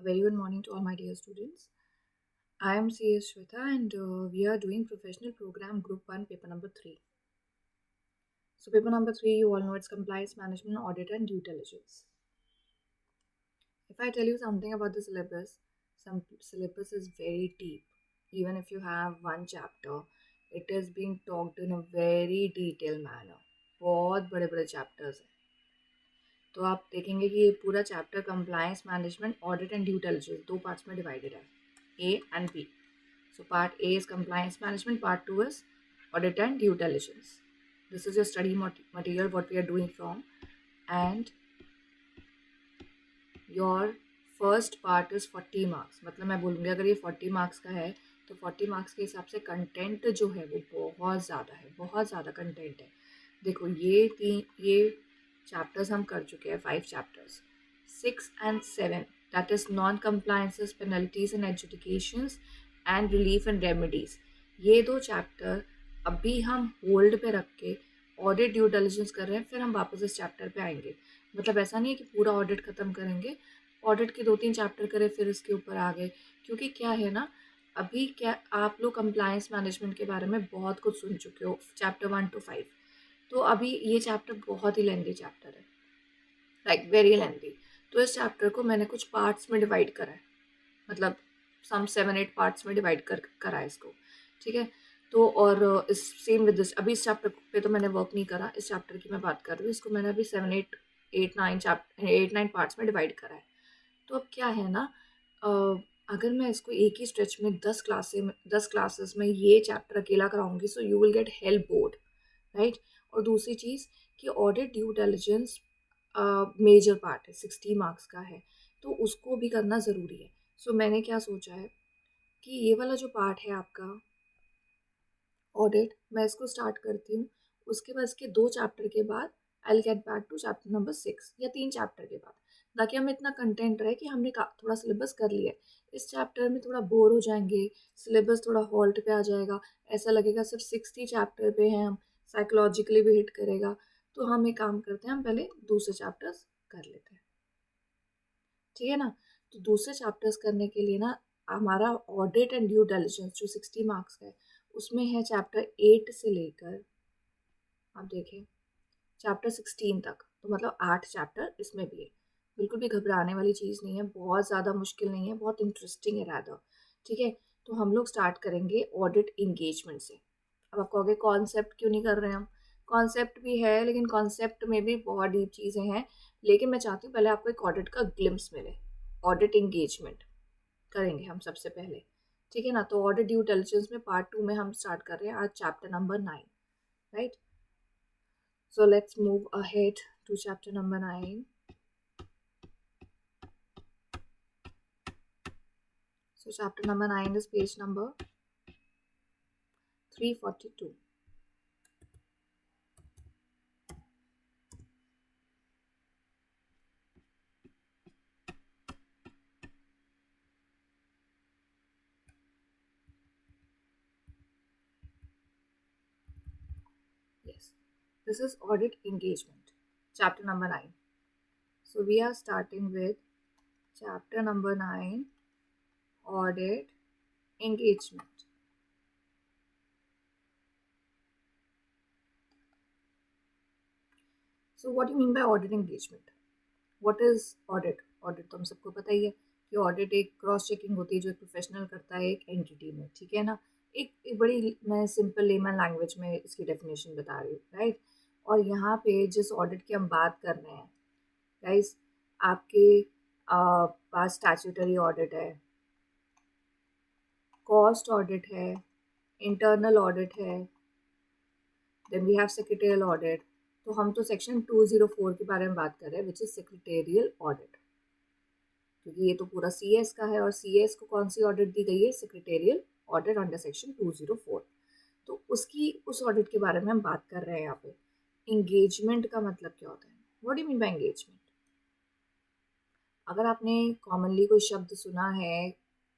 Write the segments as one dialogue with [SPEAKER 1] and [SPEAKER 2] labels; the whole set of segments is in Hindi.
[SPEAKER 1] Very good morning to all my dear students. I am CS Shweta and we are doing professional program group 1 paper number 3. So paper number 3 you all know it's compliance management audit and due diligence. If I tell you something about the syllabus, some syllabus is very deep. Even if you have one chapter, it is being talked in a very detailed manner. बहुत बड़े बड़े chapters हैं. तो आप देखेंगे कि ये पूरा chapter compliance management audit and due diligence दो पार्ट्स में डिवाइडेड है, A and B. So part A is compliance management, part 2 is audit and due diligence. This is your study material what we are doing from, and your first part is 40 marks. मतलब मैं बोलूँगी अगर ये 40 marks का है तो 40 marks के हिसाब से कंटेंट जो है वो बहुत ज़्यादा है, बहुत ज़्यादा कंटेंट है. देखो ये चैप्टर्स हम कर चुके हैं, 5 chapters. 6 and 7 that is non compliances, penalties and adjudications and relief and remedies. ये दो चैप्टर अभी हम होल्ड पे रख के ऑडिट ड्यू डिलिजेंस कर रहे हैं, फिर हम वापस इस चैप्टर पे आएंगे. मतलब ऐसा नहीं है कि पूरा ऑडिट ख़त्म करेंगे, ऑडिट के 2-3 चैप्टर करें फिर इसके ऊपर आ गए. क्योंकि क्या है ना, अभी क्या आप लोग कंप्लायंस मैनेजमेंट के बारे में बहुत कुछ सुन चुके हो चैप्टर 1 to 5. तो अभी ये चैप्टर बहुत ही लेंथी चैप्टर है, लाइक वेरी लेंथी. तो इस चैप्टर को मैंने कुछ पार्ट्स में डिवाइड करा है, मतलब सम 7-8 पार्ट्स में डिवाइड करा है इसको. ठीक है. तो और इस सेम विद दिस, अभी इस चैप्टर पे तो मैंने वर्क नहीं करा, इस चैप्टर की मैं बात कर रही हूँ. इसको मैंने अभी 8-9 पार्ट्स में डिवाइड करा है. तो अब क्या है ना, अगर मैं इसको एक ही स्ट्रेच में 10 क्लासेस में ये चैप्टर अकेला कराऊंगी, so you will get help board, right. और दूसरी चीज़ कि audit due diligence major part है, 60 मार्क्स का है, तो उसको भी करना ज़रूरी है. सो मैंने क्या सोचा है कि ये वाला जो पार्ट है आपका ऑडिट, मैं इसको स्टार्ट करती हूँ. उसके बाद इसके 2 चैप्टर के बाद I will get back to chapter number 6 या 3 चैप्टर के बाद, ताकि हमें इतना कंटेंट रहे कि हमने थोड़ा सिलेबस कर लिया है. इस चैप्टर में थोड़ा बोर हो जाएंगे, सिलेबस थोड़ा हॉल्ट पे आ जाएगा, ऐसा लगेगा सिर्फ 60 चैप्टर पे हैं हम, साइकोलॉजिकली भी हिट करेगा. तो हम एक काम करते हैं, हम पहले दूसरे चैप्टर्स कर लेते हैं. ठीक है ना. तो दूसरे चैप्टर्स करने के लिए ना, हमारा ऑडिट एंड ड्यू डिलिजेंस जो 60 मार्क्स का है उसमें है चैप्टर 8 से लेकर, आप देखें, चैप्टर 16 तक. तो मतलब 8 चैप्टर इसमें भी है. बिल्कुल भी घबराने वाली चीज़ नहीं है, बहुत ज़्यादा मुश्किल नहीं है, बहुत इंटरेस्टिंग है रादर. ठीक है. तो हम लोग स्टार्ट करेंगे ऑडिट इंगेजमेंट से. अब आप कहोगे कॉन्सेप्ट क्यों नहीं कर रहे हैं हम. कॉन्सेप्ट भी है, लेकिन कॉन्सेप्ट में भी बहुत डीप चीज़ें हैं. लेकिन मैं चाहती हूँ पहले आपको एक ऑडिट का ग्लिम्स मिले. ऑडिट इंगेजमेंट करेंगे हम सबसे पहले. ठीक है ना. तो ऑडिट ड्यू डिलिजेंस में पार्ट 2 में हम स्टार्ट कर रहे हैं आज chapter number 9, right. So let's move ahead to chapter number 9. So chapter number 9 is page number 342. Yes, this is audit engagement, chapter number 9. So we are starting with chapter number 9, audit engagement. So what do you mean by audit engagement? What is audit? Audit तो हम सबको पता ही है कि ऑडिट एक क्रॉस चेकिंग होती है जो एक प्रोफेशनल करता है एक एंटिटी में. ठीक है ना. एक बड़ी मैं सिंपल लेमन लैंग्वेज में इसकी डेफिनेशन बता रही हूँ, राइट. और यहाँ पे जिस ऑडिट की हम बात कर रहे हैं गाइस, आपके पास स्टैट्यूटरी ऑडिट है, कॉस्ट ऑडिट है, इंटरनल ऑडिट है, then we have secretarial audit. तो हम तो सेक्शन 204 के बारे में बात कर रहे हैं, विच इज सेक्रेटेरियल ऑडिट, क्योंकि ये तो पूरा सीएस का है और सीएस को कौन सी ऑडिट दी गई है, सेक्रेटेरियल ऑडिट अंडर सेक्शन 204. तो उस ऑडिट के बारे में हम बात कर रहे हैं यहाँ पे. इंगेजमेंट का मतलब क्या होता है? What do you mean by engagement? अगर आपने कॉमनली कोई शब्द सुना है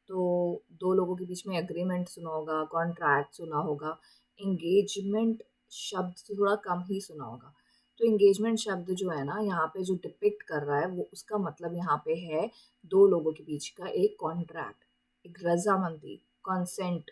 [SPEAKER 1] तो दो लोगों के बीच में एग्रीमेंट सुना होगा, कॉन्ट्रैक्ट सुना होगा. इंगेजमेंट शब्द थोड़ा कम ही सुना होगा. तो एंगेजमेंट शब्द जो है ना यहाँ पे जो डिपिक्ट कर रहा है वो उसका मतलब यहाँ पे है दो लोगों के बीच का एक कॉन्ट्रैक्ट, एक रजामंदी, consent,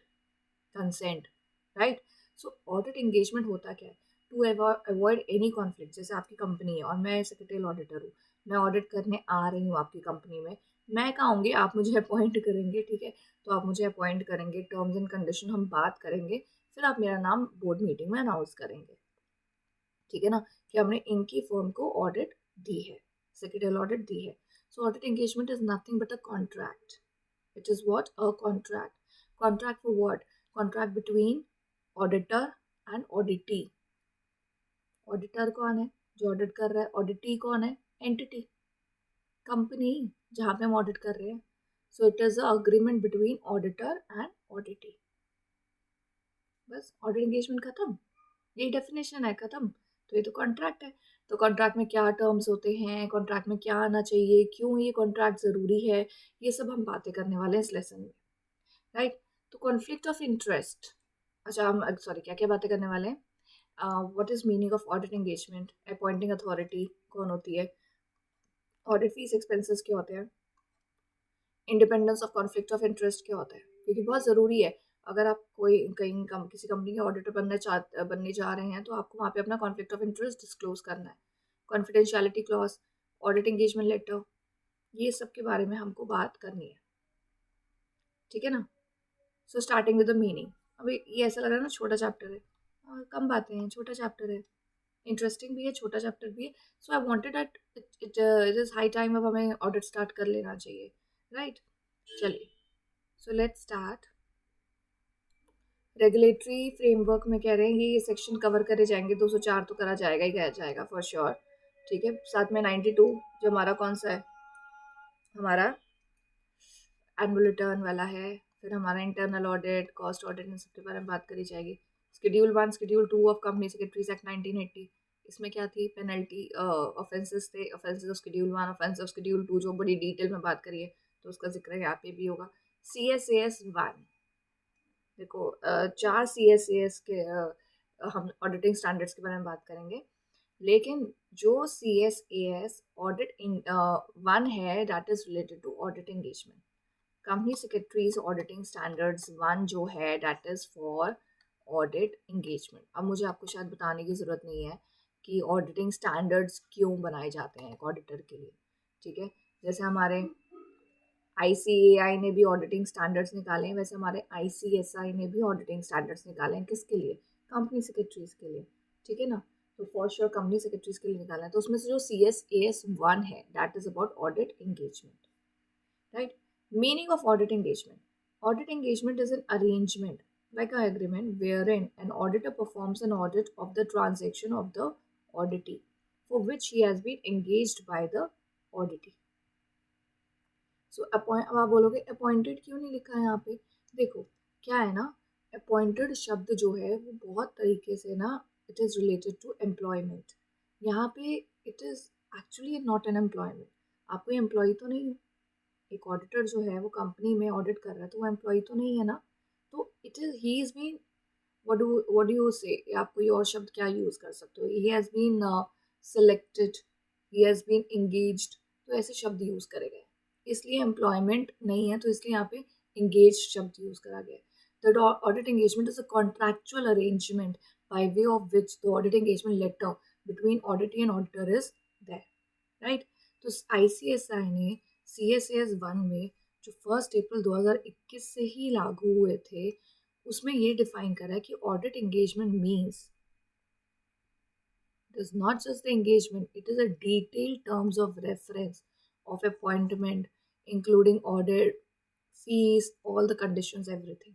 [SPEAKER 1] consent, right. So audit engagement होता क्या है? To avoid any conflict. जैसे आपकी कंपनी है और मैं सेक्रेटरियल ऑडिटर हूँ, मैं ऑडिट करने आ रही हूँ आपकी कंपनी में, मैं कहूँगी आप मुझे अपॉइंट करेंगे, ठीक है, तो आप मुझे अपॉइंट करेंगे, टर्म्स एंड कंडीशन हम बात करेंगे, फिर आप मेरा नाम बोर्ड मीटिंग में अनाउंस करेंगे, ठीक है ना, कि हमने इनकी फर्म को ऑडिट दी है, सेक्रेटरियल ऑडिट दी है। So audit engagement is nothing but a contract. It is what? A contract. Contract for what? Contract between auditor and auditee. Auditor कौन है? जो ऑडिट कर रहा है। ऑडिटी कौन है? एंटिटी, कंपनी जहाँ पे हम ऑडिट कर रहे हैं। So it is a agreement between auditor and auditee. बस ऑडिट एंगेजमेंट खत्म, यही डेफिनेशन है, खत्म। तो ये तो कॉन्ट्रैक्ट है। तो कॉन्ट्रैक्ट में क्या टर्म्स होते हैं, कॉन्ट्रैक्ट में क्या आना चाहिए, क्यों ये कॉन्ट्रैक्ट जरूरी है, ये सब हम बातें करने वाले हैं इस लेसन में, राइट। तो कॉन्फ्लिक्ट ऑफ इंटरेस्ट, अच्छा हम सॉरी क्या क्या बातें करने वाले हैं? What is meaning of audit engagement, appointing authority कौन होती है, ऑडिट फीस एक्सपेंसेस क्या होते हैं, independence of conflict of interest क्या होता है, क्योंकि बहुत ज़रूरी है। अगर आप कोई कहीं किसी कंपनी के ऑडिटर बनने जा रहे हैं तो आपको वहाँ पे अपना कॉन्फ्लिक्ट ऑफ इंटरेस्ट डिस्क्लोज करना है, confidentiality clause, audit engagement letter, ये सब के बारे में हमको बात करनी है, ठीक है ना। So starting with the meaning. अभी ये ऐसा लग रहा है ना छोटा चैप्टर है, कम बातें हैं, छोटा चैप्टर है, इंटरेस्टिंग भी है, छोटा चैप्टर भी है। So I wanted that it is high time, अब हमें ऑडिट स्टार्ट कर लेना चाहिए, राइट। चलिए, so let's start. Regulatory framework में कह रहे हैं ये सेक्शन कवर करे जाएंगे, 204 तो करा जाएगा ही जाएगा फॉर श्योर, ठीक है। साथ में 92 जो हमारा कौन सा है, हमारा एनुअल रिटर्न वाला है, फिर हमारा इंटरनल ऑडिट, कॉस्ट ऑडिट, इन सबके बारे में बात करी जाएगी। Schedule 1 schedule 2 of company secretaries act 1980, इसमें क्या थी, पेनल्टी ऑफेंसेस थे, offences of schedule 1, offence of schedule 2 जो बड़ी डिटेल में बात करिए तो उसका जिक्र यहाँ पे भी होगा। CSAS 1, देखो 4 CSAS के हम ऑडिटिंग स्टैंडर्ड्स के बारे में बात करेंगे, लेकिन जो CSAS ऑडिट 1 है that is related to audit engagement. Company secretaries auditing standards 1 जो है that is for audit engagement. अब मुझे आपको शायद बताने की ज़रूरत नहीं है कि ऑडिटिंग स्टैंडर्ड्स क्यों बनाए जाते हैं एक ऑडिटर के लिए, ठीक है। जैसे हमारे ICAI ने भी ऑडिटिंग स्टैंडर्ड्स निकाले हैं, वैसे हमारे ICSI ने भी ऑडिटिंग स्टैंडर्ड्स निकाले हैं, किसके लिए? कंपनी सेक्रेटरीज के लिए, ठीक है ना। तो फॉर श्योर कंपनी सेक्रेटरीज के लिए निकाला है, तो उसमें से जो CSAS 1 है that is about audit engagement, right. Meaning of audit engagement. Audit engagement is an arrangement like an agreement wherein an auditor performs an audit of the transaction of the auditee for which he has been engaged by the auditee। So appoint, अब आप बोलोगे अपॉइंटेड क्यों नहीं लिखा है यहाँ पे? देखो क्या है ना, अपॉइंटेड शब्द जो है वो बहुत तरीके से ना it is related to employment. यहाँ पे it is actually not an employment, आप कोई एम्प्लॉय तो नहीं हो। एक ऑडिटर जो है वो कंपनी में ऑडिट कर रहा है तो वो एम्प्लॉय तो नहीं है ना। तो it is he is been, what do you say, आप कोई और शब्द क्या यूज़ कर सकते हो, he has been selected, he has been engaged, तो ऐसे शब्द यूज़ करे गए, इसलिए एम्प्लॉयमेंट नहीं है तो इसलिए यहाँ पे एंगेज शब्द यूज़ करा गया है। The audit engagement is a contractual arrangement by way of which the audit engagement letter between auditee and auditor is there, right. तो ICSI ने CSAS 1 में जो 1 अप्रैल 2021 से ही लागू हुए थे उसमें ये डिफाइन करा है कि audit engagement means it is not just the engagement, it is a detailed terms of reference of appointment, including audit, fees, all the conditions, everything.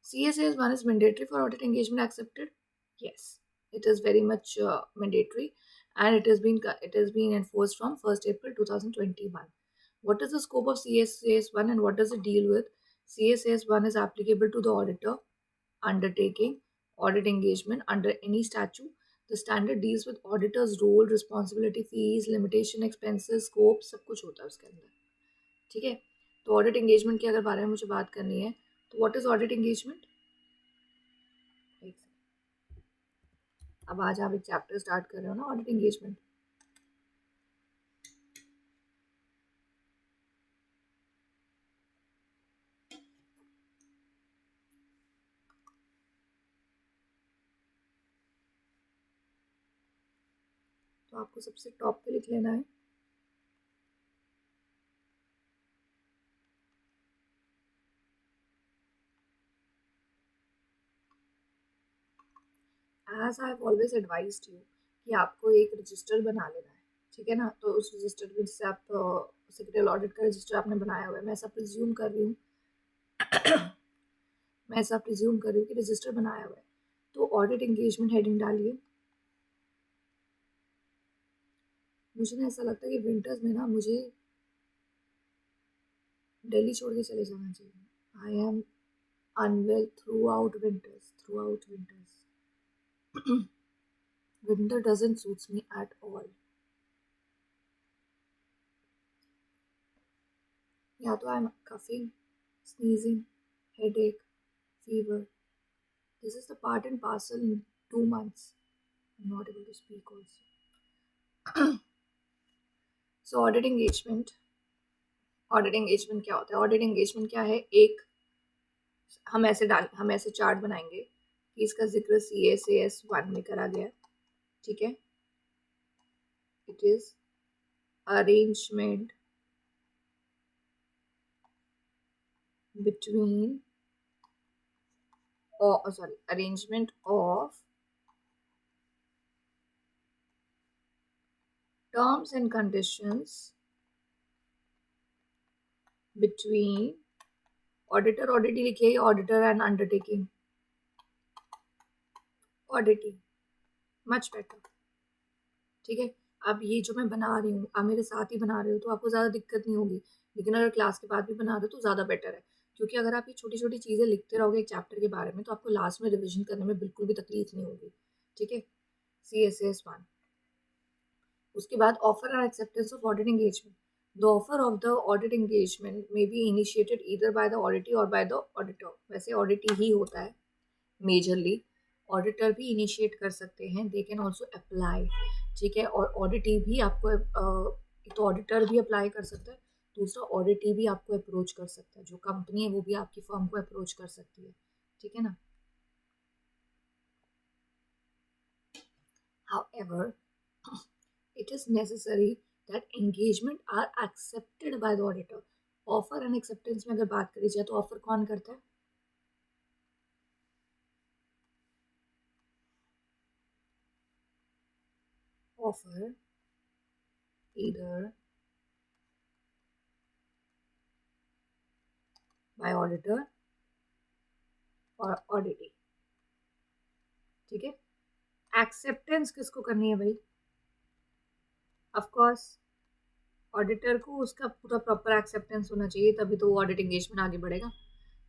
[SPEAKER 1] CSAS 1 is mandatory for audit engagement accepted? Yes, it is very much mandatory, and it has been enforced from 1 April 2021. What is the scope of CSAS 1 and what does it deal with? CSAS 1 is applicable to the auditor undertaking audit engagement under any statute. The standard deals with auditor's role, responsibility, fees, limitation, expenses, scope, सब कुछ होता है उसके अंदर, ठीक है। तो ऑडिट एंगेजमेंट के अगर बारे में मुझे बात करनी है तो व्हाट इज ऑडिट एंगेजमेंट? अब आज आप एक चैप्टर स्टार्ट कर रहे हो ना, ऑडिट एंगेजमेंट। तो आपको सबसे टॉप पे लिख लेना है as I have always advised you कि आपको एक रजिस्टर बना लेना है, ठीक है ना। तो उस रजिस्टर में जैसे आप सेक्रेटरी ऑडिट का रजिस्टर आपने बनाया हुआ है, मैं ऐसा प्रिज्यूम कर रही हूँ मैं ऐसा प्रिज्यूम कर रही हूँ कि रजिस्टर बनाया हुआ है। तो ऑडिट एंगेजमेंट हेडिंग डालिए। मुझे ना ऐसा लगता है कि विंटर्स में ना मुझे दिल्ली छोड़ के चले जाना चाहिए। I am unwell throughout winters. Winter doesn't suits me at all. या तो I'm coughing, sneezing, headache, fever. This is the part and parcel in 2 months. I'm not able to speak also. So audit engagement क्या होता है? ऑडिट एंगेजमेंट क्या है? एक हम ऐसे चार्ट बनाएंगे कि इसका जिक्र CSAS 1 में करा गया, ठीक है। It is arrangement between or sorry arrangement of terms and conditions between auditor auditee लिखिए, auditor and undertaking auditing, much better, ठीक है। अब ये जो मैं बना रही हूँ, आप मेरे साथ ही बना रहे हो तो आपको ज़्यादा दिक्कत नहीं होगी, लेकिन अगर क्लास के बाद भी बना रहे हो तो ज़्यादा बेटर है, क्योंकि अगर आप ये छोटी छोटी चीज़ें लिखते रहोगे एक चैप्टर के बारे में तो आपको लास्ट में रिविजन करने में बिल्कुल भी तकलीफ नहीं होगी, ठीक है। CSAS 1, उसके बाद offer and acceptance of audit engagement. The offer of the audit engagement may be initiated either by the auditee or by the auditor. वैसे ऑडिटी ही होता है मेजरली, ऑडिटर भी इनिशिएट कर सकते हैं, दे कैन ऑल्सो अप्लाई, ठीक है। और ऑडिटी भी आपको तो ऑडिटर भी अप्लाई कर सकता है, दूसरा ऑडिटी भी आपको अप्रोच कर सकता है, जो कंपनी है वो भी आपकी फर्म को अप्रोच कर सकती है, ठीक है ना। However, it is necessary that engagement are accepted by the auditor. Offer and acceptance में अगर बात करी जाए तो ऑफर कौन करता है? ऑफर either by auditor और ऑडिटी, ठीक है। एक्सेप्टेंस किसको करनी है भाई? ऑफ कोर्स ऑडिटर को उसका पूरा प्रॉपर एक्सेप्टेंस होना चाहिए, तभी तो वो ऑडिट एंगेजमेंट आगे बढ़ेगा।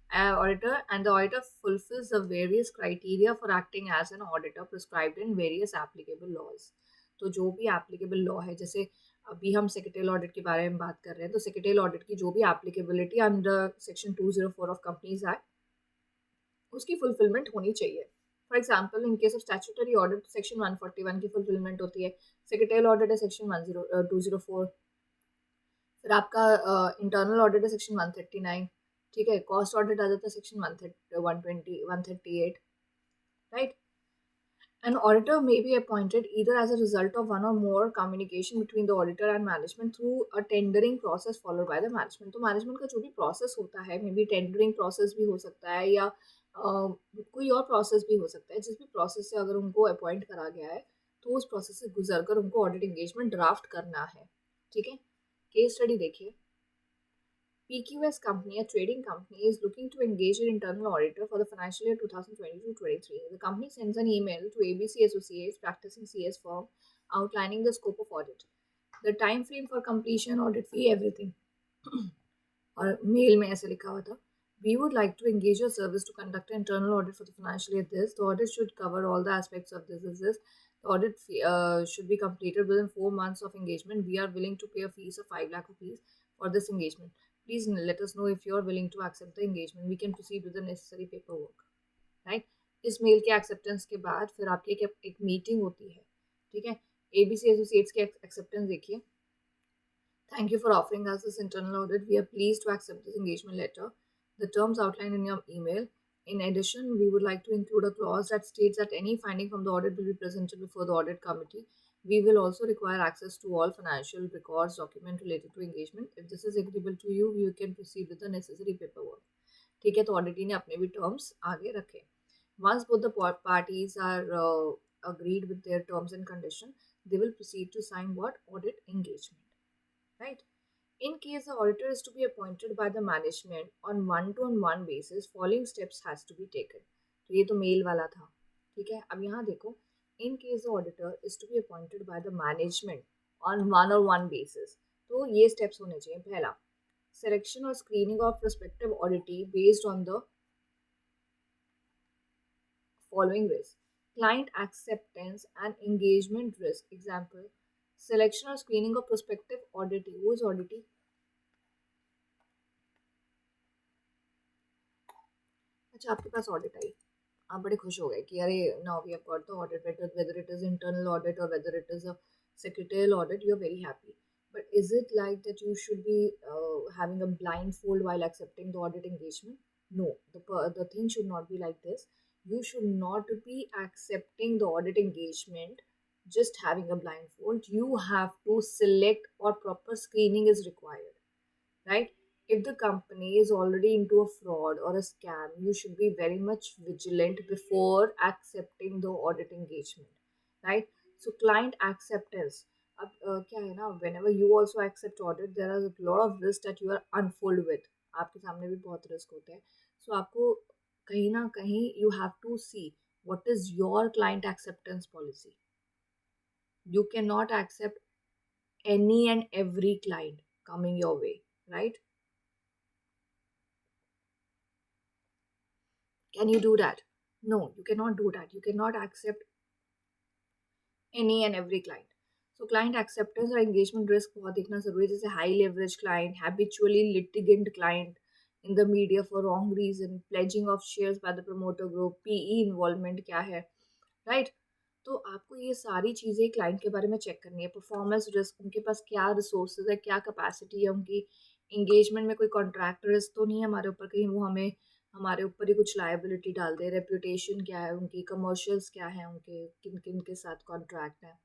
[SPEAKER 1] Auditor and the auditor fulfills the various criteria for acting as an auditor prescribed in various applicable laws। तो जो भी एप्लीकेबल लॉ है, जैसे अभी हम सेक्रेटरियल ऑडिट के बारे में बात कर रहे हैं, तो सेक्रेटरियल ऑडिट की जो भी applicability under section 204 of companies act, उसकी फुलफिलमेंट होनी चाहिए। For example in case of statutory audit section 141 की फुलफिलमेंट होती है, सेक्रेटरियल ऑडिट है सेक्शन 204, फिर आपका इंटरनल ऑडिट है सेक्शन 139, ठीक है। कॉस्ट ऑडिट आ जाता है section 138, right. An auditor may be appointed either as a result of one or more communication between the auditor and management through a tendering process followed by the management। तो मैनेजमेंट का जो भी प्रोसेस होता है, मे बी टेंडरिंग प्रोसेस भी हो सकता है या कोई और प्रोसेस भी हो सकता है, जिस भी प्रोसेस से अगर उनको अपॉइंट करा गया है तो उस प्रोसेस से गुजर कर उनको ऑडिट एंगेजमेंट ड्राफ्ट करना है, ठीक है। केस स्टडी देखिए। PQS company, a trading company, is looking to engage an internal auditor for the financial year 2022-23. The company sends an email to ABC Associates, practicing CS firm, outlining the scope of audit, the time frame for completion, audit fee, everything. और मेल में ऐसे लिखा हुआ था, we would like to engage your service to conduct an internal audit for the financial year this. The audit should cover all the aspects of this. The audit should be completed within 4 months of engagement. We are willing to pay a fees of 5 lakh rupees for this engagement. Please let us know if you are willing to accept the engagement. We can proceed with the necessary paperwork, right? इस मेल के एक्सेप्टेंस के बाद फिर आपकी एक मीटिंग होती है, ठीक है। एबीसी एसोसिएट्स की एक्सेप्टेंस देखिए। Thank you for offering us this internal audit. We are pleased to accept this engagement letter. The terms outlined in your email. In addition, we would like to include a clause that states that any finding from the audit will be presented before the audit committee. We will also require access to all financial records, documents related to engagement. If this is agreeable to you, you can proceed with the necessary paperwork. ठीक है, तो ऑडिटी ने अपने भी टर्म्स आगे रखे. Once both the parties are agreed with their terms and condition, they will proceed to sign what? Audit engagement. Right? In case the auditor is to be appointed by the management on one-to-one basis, following steps has to be taken. तो ये तो मेल वाला था, ठीक है। अब यहाँ देखो, in case the auditor is to be appointed by the management on one-on-one basis, तो ये steps होने चाहिए। पहला, selection or screening of prospective auditee based on the following risk: client acceptance and engagement risk. Example, selection or screening of prospective auditee. Who is auditee? अच्छा, आपके पास ऑडिट आई, आप बड़े खुश हो गए कि अरे now we have got the audit, whether it is internal audit or whether it is a secretarial audit, you are very happy. But is it like that you should be having a blindfold while accepting the audit engagement? No, the thing should not be like this. You should not be accepting the audit engagement just having a blindfold. You have to select, or proper screening is required, right? If the company is already into a fraud or a scam, you should be very much vigilant before accepting the audit engagement, right? So client acceptance. अब क्या है ना, whenever you also accept audit, there are a lot of risk that you are unfold with. आपके सामने भी बहुत रिस्क होते हैं, so आपको कहीं ना कहीं you have to see what is your client acceptance policy. You cannot accept any and every client coming your way, right? Can you do that? No, you cannot do that. You cannot accept any and every client. So client acceptance और engagement risk बहुत देखना जरूरी है, जैसे high leverage client, habitually litigant client in the media for wrong reason, pledging of shares by the promoter group, PE involvement क्या है, right? तो आपको ये सारी चीज़ें क्लाइंट के बारे में चेक करनी है। परफॉर्मेंस रिस्क, उनके पास क्या रिसोर्सेज है, क्या कैपेसिटी है उनकी, एंगेजमेंट में कोई कॉन्ट्रैक्ट रिस्क तो नहीं है हमारे ऊपर, कहीं वो हमें हमारे ऊपर ही कुछ लायबिलिटी डाल दे, रेपुटेशन क्या है उनकी, कमर्शियल्स क्या है उनके, किन किन के साथ कॉन्ट्रैक्ट है,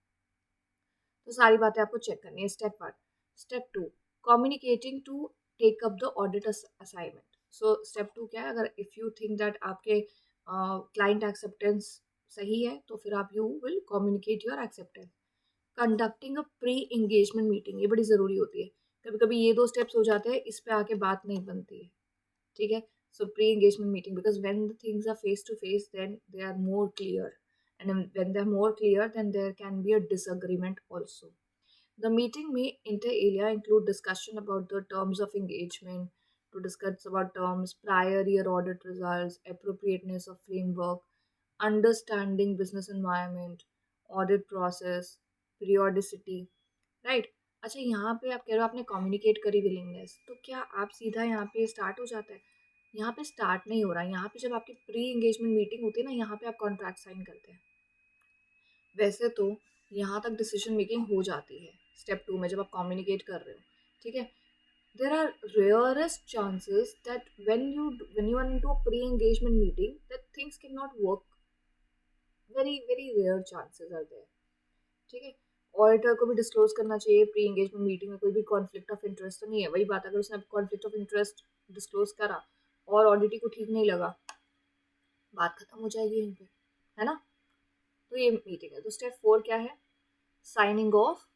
[SPEAKER 1] तो सारी बातें आपको चेक करनी है। Step 1। Step 2, communicating to take up the audit assignment. So step 2 क्या है, अगर इफ़ यू थिंक दैट आपके क्लाइंट एक्सेप्टेंस सही है तो फिर आप you will communicate your acceptance. Conducting a pre engagement meeting, ये बड़ी ज़रूरी होती है। कभी कभी ये दो स्टेप्स हो जाते हैं, इस पे आके बात नहीं बनती है, ठीक है। So pre engagement meeting, because when the things are face to face then they are more clear, and when they are more clear then there can be a disagreement also. The meeting may inter alia include discussion about the terms of engagement, to discuss about terms, prior year audit results, appropriateness of framework, understanding business environment, audit process, periodicity, right? अच्छा, यहाँ पे आप कह रहे हो आपने कम्युनिकेट करी विलिंगनेस, तो क्या आप सीधा यहाँ पे स्टार्ट हो जाता है? यहाँ पे स्टार्ट नहीं हो रहा है। यहाँ पे जब आपकी प्री एंगेजमेंट मीटिंग होती है ना, यहाँ पे आप कॉन्ट्रैक्ट साइन करते हैं। वैसे तो यहाँ तक डिसीजन मेकिंग हो जाती है स्टेप 2 में, जब आप कम्युनिकेट कर रहे हो, ठीक है। There are rarest chances that when you are into a pre-engagement meeting that things cannot work. Very very rare chances are there, ठीक है। ऑडिटर को भी डिस्क्लोज करना चाहिए प्री एंगेजमेंट मीटिंग में, कोई भी कॉन्फ्लिक्ट ऑफ इंटरेस्ट तो नहीं है। वही बात, अगर उसने कॉन्फ्लिक्ट ऑफ इंटरेस्ट डिस्क्लोज करा और ऑडिटी को ठीक नहीं लगा, बात खत्म हो जाएगी यहीं पे, है ना। तो ये मीटिंग है। तो स्टेप 4 क्या है? Signing off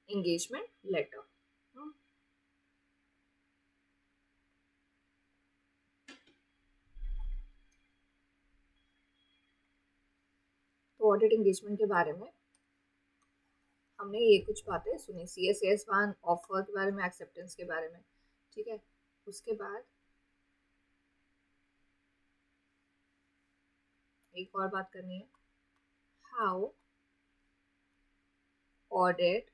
[SPEAKER 1] engagement letter. तो ऑडिट एंगेजमेंट के बारे में हमने ये कुछ बातें सुनी, CSS1 ऑफर के बारे में, एक्सेप्टेंस के बारे में, ठीक है। उसके बाद एक और बात करनी है, हाउ ऑडिट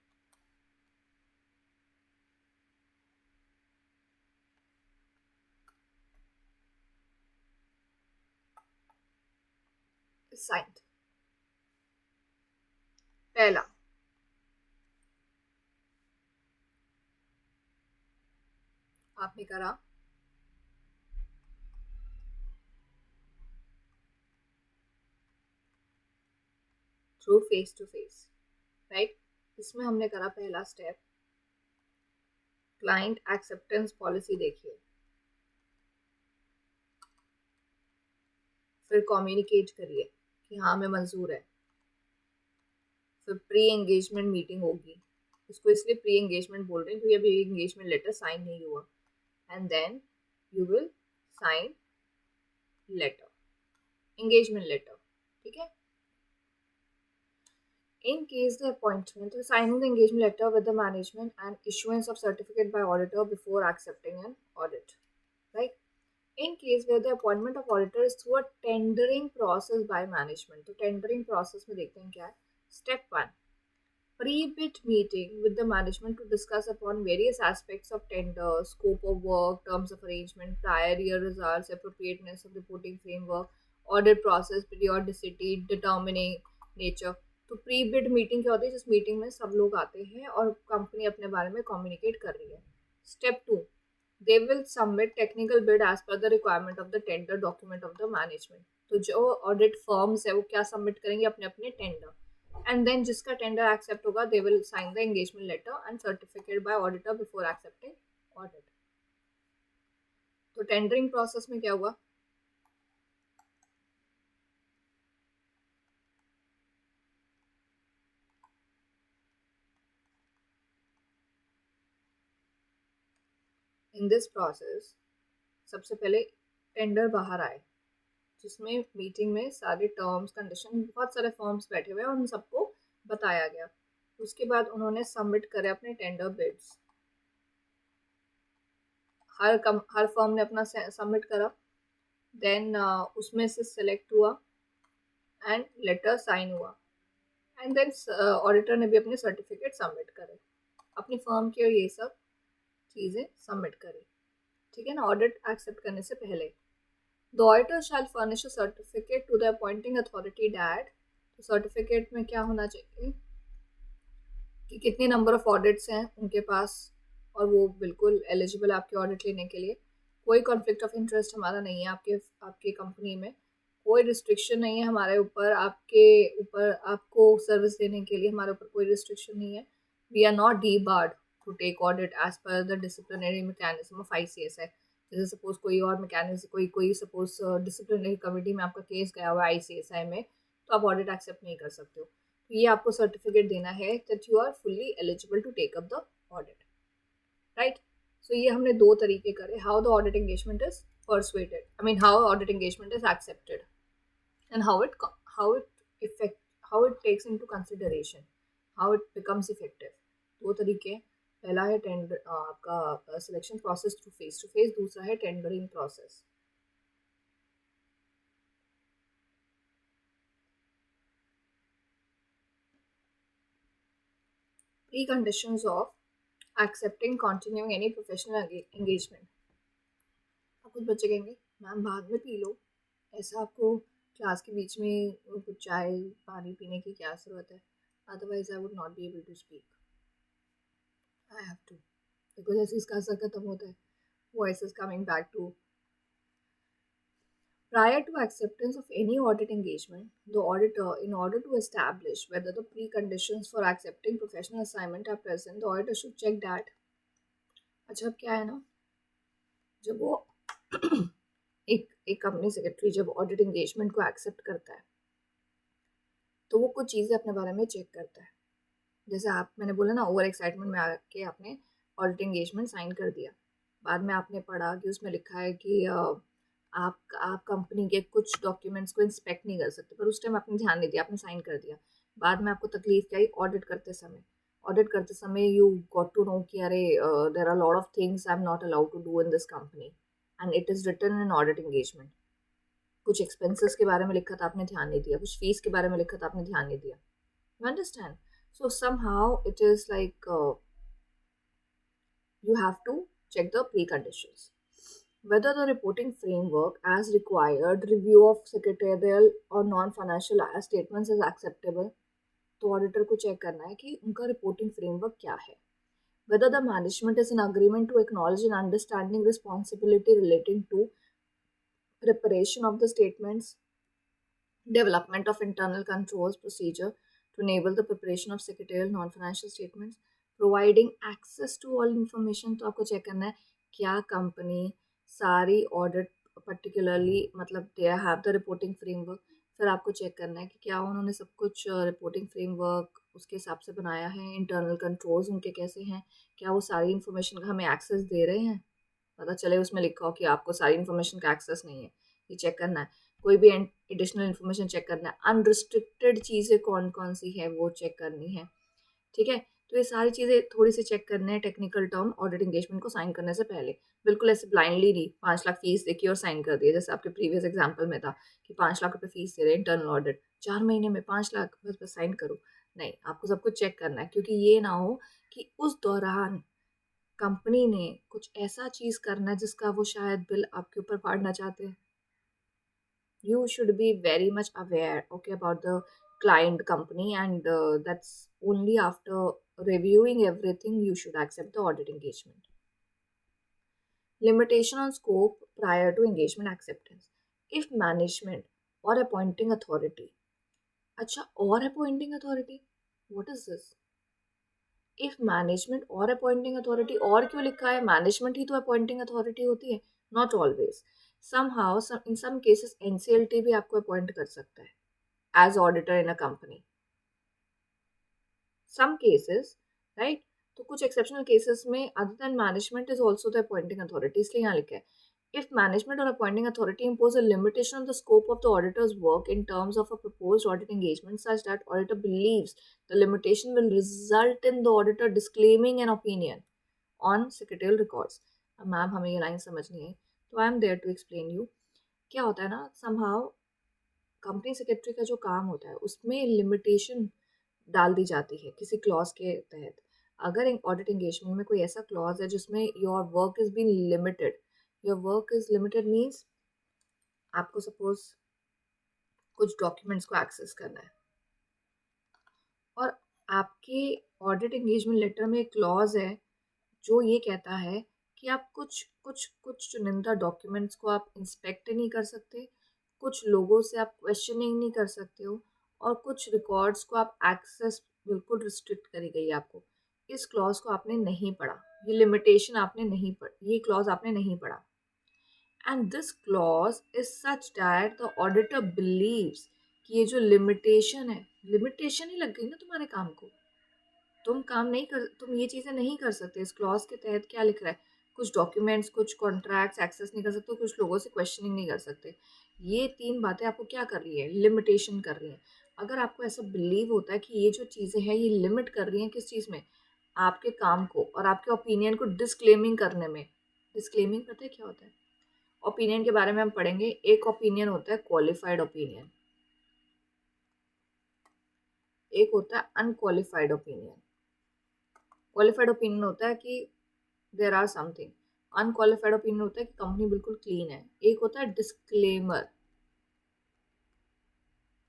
[SPEAKER 1] साइंड। पहला, आपने करा through face to face, right. इसमें हमने करा पहला स्टेप, क्लाइंट एक्सेप्टेंस पॉलिसी देखिए, फिर कम्युनिकेट करिए कि हाँ मैं मंजूर है, फिर प्री एंगेजमेंट मीटिंग होगी। इसको इसलिए प्री एंगेजमेंट बोल रहे हैं क्योंकि अभी एंगेजमेंट लेटर साइन नहीं हुआ। And then you will sign letter, engagement letter, ठीक है। In case the appointment, signing the engagement letter with the management and issuance of certificate by auditor before accepting an audit, right? In case where the appointment of auditor is through a tendering process by management, तो tendering process में देखते हैं क्या है। Step 1, pre-bid meeting with the management to discuss upon various aspects of tender, scope of work, terms of arrangement, prior year results, appropriateness of reporting framework, audit process, periodicity, determining nature। तो प्री बिड मीटिंग क्या होती है, जिस मीटिंग में सब लोग आते हैं और कंपनी अपने बारे में कम्युनिकेट कर रही है। Step 2, they will submit technical bid as per the requirement of the tender document of the management. तो जो ऑडिट फर्म्स है वो क्या सबमिट करेंगे, अपने अपने टेंडर। एंड देन जिसका टेंडर एक्सेप्ट होगा they will sign the engagement letter and certificate by auditor before accepting audit. तो टेंडरिंग प्रोसेस में क्या हुआ, इन दिस प्रोसेस सबसे पहले टेंडर बाहर आए, जिसमें मीटिंग में सारे टर्म्स कंडीशन, बहुत सारे फॉर्म्स बैठे हुए हैं और उन सबको बताया गया। उसके बाद उन्होंने सबमिट करे अपने टेंडर बिड्स, हर फर्म ने अपना सबमिट करा। देन उसमें से सिलेक्ट हुआ एंड लेटर साइन हुआ। एंड देन ऑडिटर ने भी अपने सर्टिफिकेट सबमिट करे, अपनी फर्म की और ये सब चीज़ें सबमिट करी, ठीक है ना, ऑडिट एक्सेप्ट करने से पहले। The auditor shall furnish a certificate to the appointing authority that. तो सर्टिफिकेट में क्या होना चाहिए कि कितने नंबर ऑफ ऑडिट्स हैं उनके पास और वो बिल्कुल एलिजिबल आपके ऑडिट लेने के लिए। कोई कॉन्फ्लिक्ट ऑफ इंटरेस्ट हमारा नहीं है आपके आपके कंपनी में, कोई रिस्ट्रिक्शन नहीं है हमारे ऊपर, आपके ऊपर आपको सर्विस देने के लिए हमारे ऊपर कोई रिस्ट्रिक्शन नहीं है। We are not debarred to take audit as per the disciplinary mechanism of ICSI। जैसे सपोज कोई और मैकेनिज्म, कोई सपोज डिसिप्लिनरी कमेटी में आपका केस गया हुआ है ICSI में, तो आप ऑडिट एक्सेप्ट नहीं कर सकते हो। तो ये आपको सर्टिफिकेट देना है that you are fully eligible to take up the audit, right. So ये हमने दो तरीके करे, how the audit engagement is persuaded, I mean how audit engagement is accepted and how it effect, how it takes into consideration, how it becomes effective. दो तरीके, पहला है टेंडर आपका selection process through face to face, दूसरा है tendering process. Preconditions of accepting continuing any professional engagement। अब कुछ बच्चे कहेंगे मैम बाद में पी लो, ऐसा आपको क्लास के बीच में कुछ चाय पानी पीने की क्या ज़रूरत है, otherwise I would not be able to speak, I have to, because ऐसे इसका असर खत्म होता है। Voice is coming back to. Prior to acceptance of any audit engagement, the auditor, in order to establish whether the preconditions for accepting professional assignment are present, the auditor should check that। अच्छा अब क्या है ना, जब वो एक कंपनी सेक्रेटरी जब ऑडिट एंगेजमेंट को एक्सेप्ट करता है तो वो कुछ चीज़ें अपने बारे में चेक करता है। जैसे आप, मैंने बोला ना, ओवर एक्साइटमेंट में आके आपने ऑडिट एंगेजमेंट साइन कर दिया, बाद में आपने पढ़ा कि उसमें लिखा है कि आप कंपनी के कुछ डॉक्यूमेंट्स को इंस्पेक्ट नहीं कर सकते, पर उस टाइम आपने ध्यान नहीं दिया, आपने साइन कर दिया। बाद में आपको तकलीफ क्या आई, ऑडिट करते समय यू गॉट टू नो कि अरे there are lot of things I am not allowed to do in this company and it is written in audit engagement. कुछ एक्सपेंसेस के बारे में लिखा था, आपने ध्यान नहीं दिया, कुछ फीस के बारे में लिखा था, आपने ध्यान नहीं दिया। You understand? So somehow it is like you have to check the preconditions. whether the reporting framework as required review of secretarial or non-financial statements is acceptable. तो ऑडिटर को चेक करना है कि उनका रिपोर्टिंग फ्रेमवर्क क्या है. Whether the management is in agreement to acknowledge and understanding responsibility relating to preparation of the statements, development of internal controls procedure to enable the preparation of secretarial non-financial statements, providing access to all information. तो आपको चेक करना है क्या कंपनी सारी ऑडिट पर्टिकुलरली मतलब they have the reporting framework. फिर आपको चेक करना है कि क्या उन्होंने सब कुछ रिपोर्टिंग फ्रेमवर्क उसके हिसाब से बनाया है, इंटरनल कंट्रोल्स उनके कैसे हैं, क्या वो सारी इन्फॉर्मेशन का हमें एक्सेस दे रहे हैं. पता चले उसमें लिखा हो कि आपको सारी इन्फॉर्मेशन का एक्सेस नहीं है, ये चेक करना है. कोई भी एडिशनल इन्फॉर्मेशन चेक करना है. अनरिस्ट्रिक्टेड चीज़ें कौन कौन सी है वो चेक करनी है. ठीक है. तो ये सारी चीज़ें थोड़ी सी चेक करने हैं टेक्निकल टर्म ऑडिट एंगेजमेंट को साइन करने से पहले. बिल्कुल ऐसे ब्लाइंडली नहीं 5 लाख फीस देखी और साइन कर दिया, जैसे आपके प्रीवियस एग्जाम्पल में था कि 5 लाख रुपए फीस दे रहे हैं इंटरनल ऑडिट, 4 महीने में 5 लाख, बस बस साइन करो. नहीं, आपको सब कुछ चेक करना है, क्योंकि ये ना हो कि उस दौरान कंपनी ने कुछ ऐसा चीज़ करना है जिसका वो शायद बिल आपके ऊपर पाड़ना चाहते हैं. You should be very much aware, okay, about the client company, and that's only after reviewing everything you should accept the audit engagement. Limitation on scope prior to engagement acceptance. If management or appointing authority. Acha, or appointing authority, what is this? If management or appointing authority, और क्यों लिखा है? मैनेजमेंट ही तो अपॉइंटिंग अथॉरिटी होती है. Not always. somehow in some cases NCLT भी आपको अपॉइंट कर सकता है as auditor in a company. Some cases, right? तो कुछ exceptional cases में other than management is also the appointing authority, इसलिए यहाँ लिखा है. If management or appointing authority impose a limitation on the scope of the auditor's work in terms of a proposed audit engagement such that auditor believes the limitation will result in the auditor disclaiming an opinion on secretarial records. अब मैम हमें ये लाइन समझनी है, तो I am there to explain you. क्या होता है ना, somehow कंपनी सेक्रेटरी का जो काम होता है उसमें लिमिटेशन डाल दी जाती है किसी क्लॉज के तहत. अगर एक ऑडिट एंगेजमेंट में कोई ऐसा क्लॉज है जिसमें your work is been limited, your work is limited means आपको सपोज कुछ डॉक्यूमेंट्स को एक्सेस करना है और आपके ऑडिट एंगेजमेंट लेटर में एक क्लॉज है जो ये कहता है कि आप कुछ कुछ कुछ चुनिंदा डॉक्यूमेंट्स को आप इंस्पेक्ट नहीं कर सकते, कुछ लोगों से आप क्वेश्चनिंग नहीं कर सकते हो, और कुछ रिकॉर्ड्स को आप एक्सेस बिल्कुल रिस्ट्रिक्ट करी गई है आपको. इस क्लॉज को आपने नहीं पढ़ा, ये लिमिटेशन आपने नहीं पढ़ी, ये क्लॉज आपने नहीं पढ़ा. And this clause is such that the auditor believes कि ये जो लिमिटेशन है, लिमिटेशन ही लग गई ना तुम्हारे काम को. तुम ये चीज़ें नहीं कर सकते. इस क्लॉज के तहत क्या लिख रहा है? कुछ डॉक्यूमेंट्स, कुछ कॉन्ट्रैक्ट्स एक्सेस नहीं कर सकते, कुछ लोगों से क्वेश्चनिंग नहीं कर सकते. ये 3 बातें आपको क्या कर रही है? लिमिटेशन कर रही हैं. अगर आपको ऐसा बिलीव होता है कि ये जो चीज़ें हैं ये लिमिट कर रही हैं किस चीज़ में? आपके काम को और आपके ओपिनियन को डिस्क्लेमिंग करने में. डिस्क्लेमिंग पता है क्या होता है? ओपिनियन के बारे में हम पढ़ेंगे. एक ओपिनियन होता है क्वालिफाइड ओपिनियन, एक होता है अनक्वालिफाइड ओपिनियन. क्वालिफाइड ओपिनियन होता है कि there are something. Unqualified opinion होता है कि कंपनी बिल्कुल क्लीन है. एक होता है डिस्क्लेमर,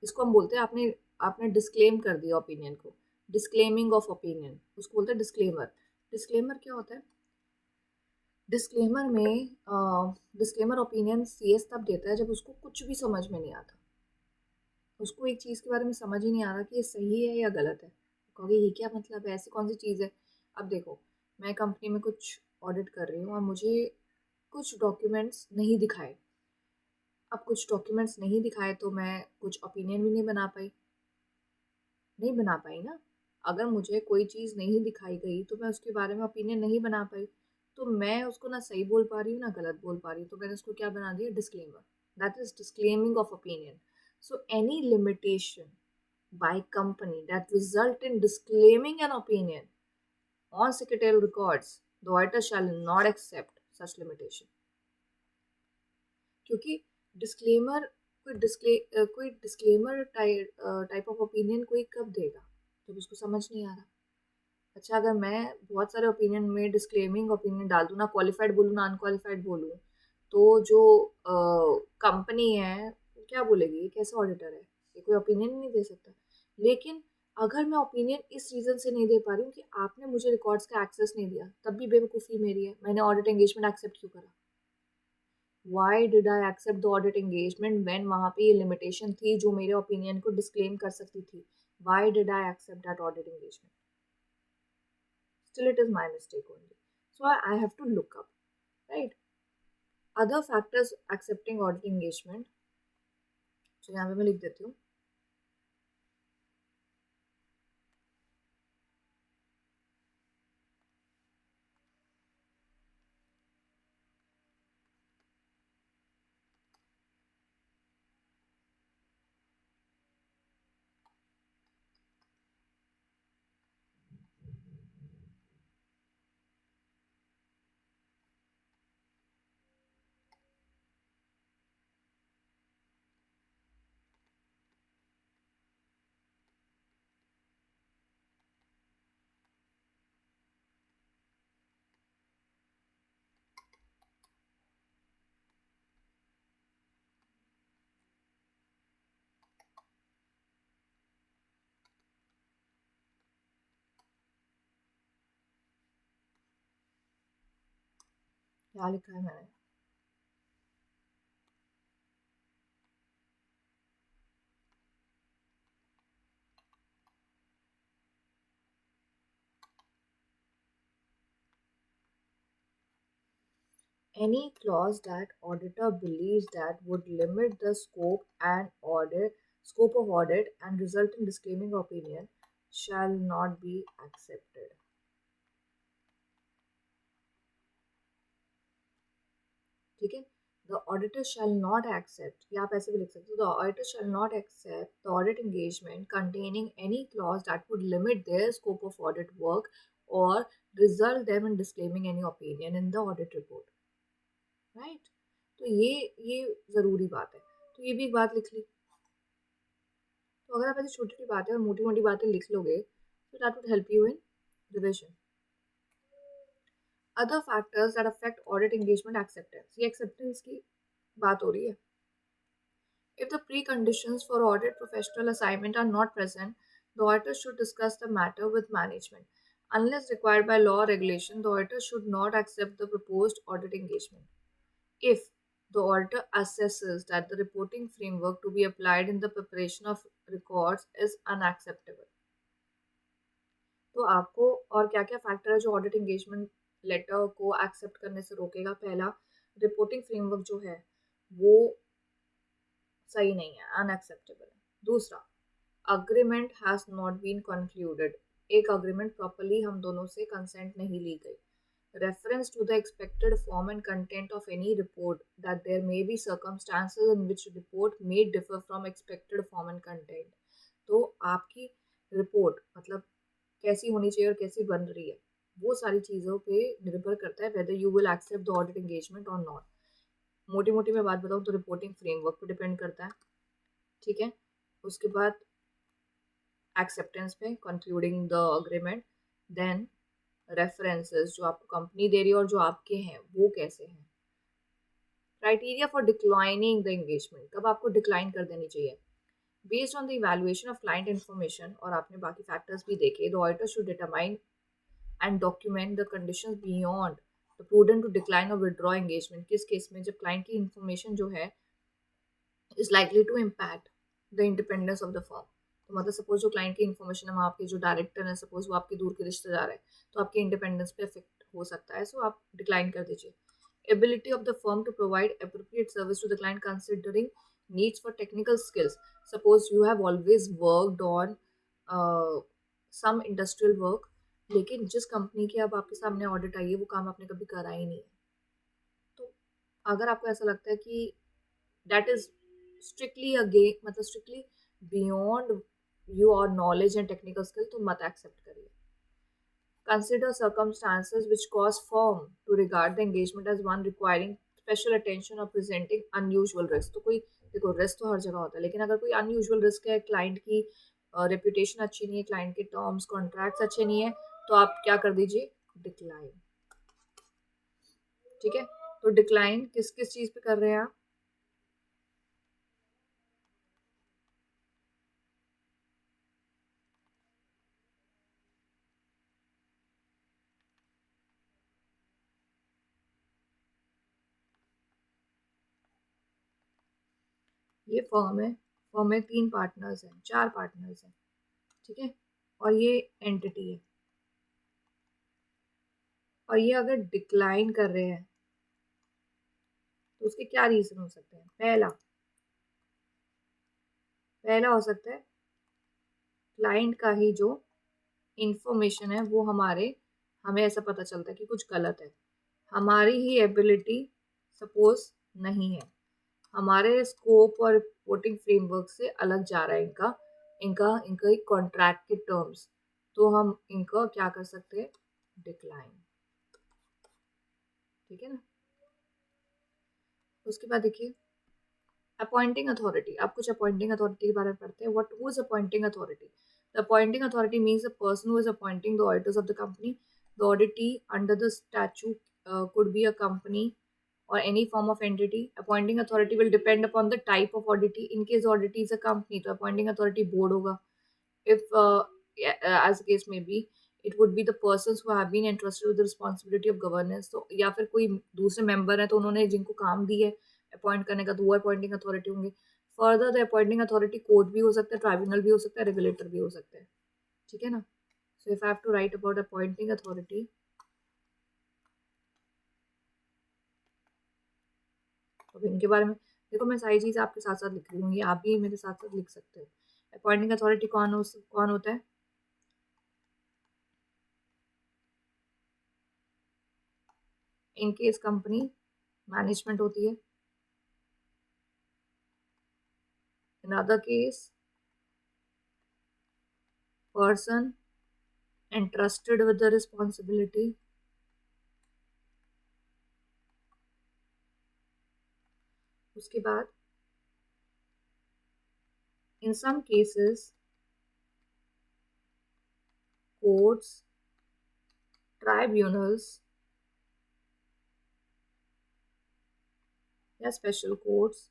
[SPEAKER 1] इसको हम बोलते हैं आपने आपने डिस्क्लेम कर दिया ओपिनियन को. डिस्क्लेमिंग ऑफ ओपिनियन उसको बोलते हैं डिस्क्लेमर. डिस्क्लेमर क्या होता है? डिस्क्लेमर में डिस्क्लेमर ओपिनियन सीएस तब देता है जब उसको कुछ भी समझ में नहीं आता. उसको एक चीज़ के बारे में समझ ही नहीं आ रहा कि ये सही है या गलत है. कहोगे ये क्या मतलब है, ऐसी कौन सी चीज़ है? अब देखो, मैं कंपनी में कुछ ऑडिट कर रही हूँ और मुझे कुछ डॉक्यूमेंट्स नहीं दिखाए. अब कुछ डॉक्यूमेंट्स नहीं दिखाए तो मैं कुछ ओपिनियन भी नहीं बना पाई ना. अगर मुझे कोई चीज़ नहीं दिखाई गई तो मैं उसके बारे में ओपिनियन नहीं बना पाई. तो मैं उसको ना सही बोल पा रही हूँ ना गलत बोल पा रही हूँ, तो मैंने उसको क्या बना दिया? Disclaimer. That is disclaiming of opinion. So any limitation by company that result in disclaiming an opinion on secretarial records, the auditor shall not accept such limitation. क्योंकि डिस्क्लेमर कोई डिस्क्लेमर टाइप ऑफ ओपिनियन कोई कब देगा? जब उसको समझ नहीं आ रहा. अच्छा, अगर मैं बहुत सारे ओपिनियन में डिस्क्लेमिंग ओपिनियन डाल दूँ, ना क्वालिफाइड बोलूँ ना अनक्वालिफाइड बोलूँ, तो जो कंपनी है वो क्या बोलेगी, ये कैसा ऑडिटर है, ये कोई ओपिनियन नहीं दे सकता। लेकिन अगर मैं ओपिनियन इस रीजन से नहीं दे पा रही हूँ कि आपने मुझे रिकॉर्ड्स का एक्सेस नहीं दिया, तब भी बेवकूफ़ी मेरी है, मैंने ऑडिट एंगेजमेंट एक्सेप्ट क्यों करा? Why did I accept the audit engagement when वहाँ पे ये लिमिटेशन थी जो मेरे ओपिनियन को डिस्क्लेम कर सकती थी? Why did I accept that audit engagement? Still it is my mistake only. So I have to look up, right? Other factors accepting audit engagement. So यहाँ पे मैं लिख देती हूँ. क्या लिखा है मैंने? Any clause that auditor believes that would limit the scope of audit and result in disclaiming opinion shall not be accepted. ठीक है? The auditor shall not accept, या आप ऐसे भी लिख सकते हो, the auditor shall not accept the audit engagement containing any clause that would limit their scope of audit work or result them in disclaiming any opinion in the audit report. Right? तो ये जरूरी बात है, तो ये भी एक बात लिख ली। तो अगर आप ऐसी छोटी छोटी बातें और मोटी मोटी बातें लिख लोगे तो that would help you in revision. Other factors that affect audit engagement acceptance, ये एक्सेप्टेंस की बात हो रही है। If the preconditions for audit professional assignment are not present, the auditor should discuss the matter with management. Unless required by law or regulation, the auditor should not accept the proposed audit engagement. If the auditor assesses that the reporting framework to be applied in the preparation of records is unacceptable. तो आपको और क्या क्या फैक्टर है जो ऑडिट एंगेजमेंट लेटर को एक्सेप्ट करने से रोकेगा? पहला, रिपोर्टिंग फ्रेमवर्क जो है वो सही नहीं है, अनएक्सेप्टेबल है। दूसरा, agreement has not been concluded, एक अग्रीमेंट प्रॉपरली हम दोनों से कंसेंट नहीं ली गई। Reference to the expected form and content of any report, that there may be circumstances in which report may differ from expected form and content. तो आपकी रिपोर्ट मतलब कैसी होनी चाहिए और कैसी बन रही है, वो सारी चीज़ों पे निर्भर करता है whether you will accept the audit engagement or not. मोटी मोटी मैं बात बताऊँ तो रिपोर्टिंग फ्रेमवर्क पे डिपेंड करता है, ठीक है। उसके बाद एक्सेप्टेंस पे, concluding the agreement, then references जो आपको कंपनी दे रही है और जो आपके हैं वो कैसे हैं। Criteria for declining the engagement, कब आपको डिक्लाइन कर देनी चाहिए? Based on the evaluation of client information, और आपने बाकी फैक्टर्स भी देखे, the auditor should determine and document the conditions beyond the prudent to decline और विदड्रॉ एंगेजमेंट। किस केस में? जब क्लाइंट की इन्फॉर्मेशन जो है is likely to impact the independence of the firm. तो मतलब सपोज जो क्लाइंट की इन्फॉर्मेशन है, वहाँ आपके जो डायरेक्टर है, सपोज वो आपके दूर के रिश्तेदार है, तो आपके इंडिपेंडेंस पे इफेक्ट हो सकता है, सो आप डिक्लाइन कर दीजिए। Ability of the firm to provide appropriate service to the client considering needs for technical skills. Suppose you have always worked on uh, some industrial work, लेकिन जिस कंपनी की अब आपके सामने ऑडिट आई है वो काम आपने कभी करा ही नहीं है। तो अगर आपको ऐसा लगता है कि दैट इज स्ट्रिक्टली अगेन मतलब strictly beyond your knowledge and technical skill, तो मत एक्सेप्ट करिए। Consider circumstances which cause firm to regard the engagement as one requiring special attention or presenting unusual risk. तो कोई, देखो रिस्क तो हर जगह होता है, लेकिन अगर कोई अनयूजुअल रिस्क है, क्लाइंट की रेपुटेशन अच्छी नहीं है, क्लाइंट के टर्म्स कॉन्ट्रैक्ट्स अच्छे नहीं है, तो आप क्या कर दीजिए? डिक्लाइन। ठीक है, तो डिक्लाइन किस किस चीज पे कर रहे हैं आप? ये फर्म में 3 पार्टनर्स हैं, 4 पार्टनर्स हैं, ठीक है, और ये एंटिटी है, और ये अगर डिक्लाइन कर रहे हैं तो उसके क्या रीजन हो सकते हैं? पहला हो सकता है क्लाइंट का ही जो इंफॉर्मेशन है वो हमें ऐसा पता चलता है कि कुछ गलत है, हमारी ही एबिलिटी सपोज नहीं है, हमारे स्कोप और रिपोर्टिंग फ्रेमवर्क से अलग जा रहा है इनका इनका इनका कॉन्ट्रैक्ट के टर्म्स, तो हम इनका क्या कर सकते हैं? डिक्लाइन। ठीक है ना? उसके बाद देखिए अपॉइंटिंग अथॉरिटी। आप कुछ अपॉइंटिंग अथॉरिटी के बारे में पढ़ते हैं। What who is appointing authority? The appointing authority means the person who is appointing the auditors of the company. The auditee under the statute could be a company or any form of entity. Appointing authority will depend upon the type of auditee. In case auditee is a company, तो appointing authority board होगा. If yeah, as the case may be, it would be the persons who have been entrusted with the responsibility of governance. तो या फिर कोई दूसरे मेंबर है तो उन्होंने जिनको काम दी है अपॉइंट करने का, तो वो अपॉइंटिंग अथॉरिटी होंगे. Further the appointing authority court भी हो सकता है, ट्राइब्यूनल भी हो सकता है, रेगुलेटर भी हो सकता है. ठीक है ना? So if I have to write about appointing authority, तो इनके बारे में देखो, मैं सारी चीज़ आपके साथ साथ लिख रही हूँ, ये आप भी मेरे साथ साथ लिख सकते हो. अपॉइंटिंग अथॉरिटी कौन होता है? इन केस कंपनी मैनेजमेंट होती है. In other case person entrusted with the responsibility. उसके बाद in some cases courts, tribunals या स्पेशल कोर्ट्स